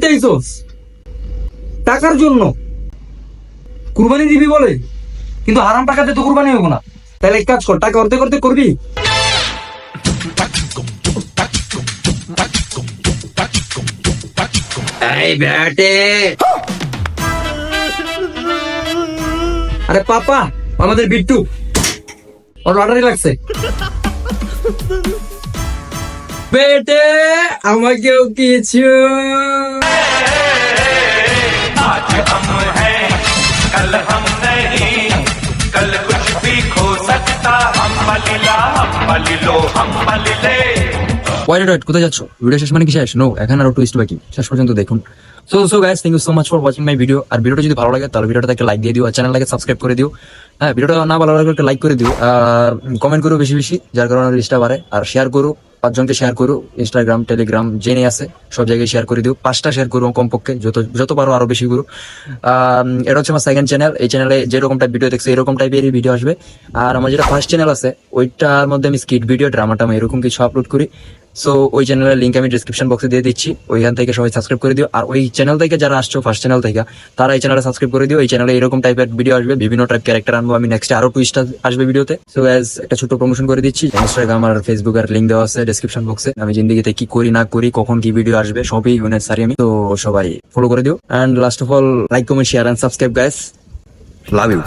চাইছস টাকার জন্য, কুরবানি দিবি বলে, কিন্তু হারাম টাকাতে তো কুরবানি হবো না। তাহলে এক কাজ কর, টাকা অর্ধেক অর্ধেক করবি। এই বেটে, আরে পাপা, আমাদের বিট্টু ওর লটারি লাগছে। বেটে আমাকেও কিছু। आज हम हैं कल हम नहीं, कल कुछ भी खो सकता, हम मलिले। ওয়েট কোথায় যাচ্ছ? ভিডিও শেষ মানে কি শেষ? নো, এখন আরো টুইস্ট বাকি, শেষ পর্যন্ত দেখুন। So guys, thank you so much for watching my video. আর ভিডিওটা যদি ভালো লাগে তাহলে ভিডিওটাতে একটা লাইক দিয়ে দিও, আর চ্যানেলটাকে সাবস্ক্রাইব করে দিও। হ্যাঁ, ভিডিওটা না ভালো লাগলে একটা লাইক করে দিও, আর কমেন্ট করো বেশি বেশি, যার কারণে রিচটা বাড়ে। আর শেয়ার করো, 5 জনকে শেয়ার করো, ইনস্টাগ্রাম, টেলিগ্রাম জেনে আছে সব জায়গায় শেয়ার করে দিও। 5টা শেয়ার করো কমপক্ষে, যত পারো আরো বেশি করো। এটা হচ্ছে আমার সেকেন্ড চ্যানেল। এই চ্যানেলে যেরকম টাইপ ভিডিও দেখছি এরকম টাইপেরই ভিডিও আসবে। আর আমার যেটা ফার্স্ট চ্যানেল আছে ওইটার মধ্যে আমি স্কিট ভিডিও, ড্রামাটামা এরকম কিছু আপলোড করি। সো ওই চ্যানেলের লিঙ্ক আমি ডিসক্রিপশন বক্সে দিয়ে দিচ্ছি, ওইখান থেকে সবাই সাবস্ক্রাইব করে দিও। আর ওই চ্যানেল থেকে যারা আসছো ফার্স্ট চ্যানেল থেকে, তারা এই চ্যানেলে সাবস্ক্রাইব করে দিও। এই চ্যানেলে এরকম টাইপের ভিডিও আসবে, বিভিন্ন টাইপ ক্যারেক্টার আনবো আমি, নেক্সট আরো টুইস্ট আসবে ভিডিওতে। সো গাইস, একটা ছোট প্রমোশন করে দিচ্ছি, ইনস্টাগ্রাম আর ফেসবুক আর লিঙ্ক দেওয়া আছে ডেসক্রিপশন বক্সে। আমি জিন্দেগিতে কি করি না করি, কখন কি ভিডিও আসবে সবই সারি আমি, তো সবাই ফলো করে দিও। And last of all, like comment share and subscribe guys, love you.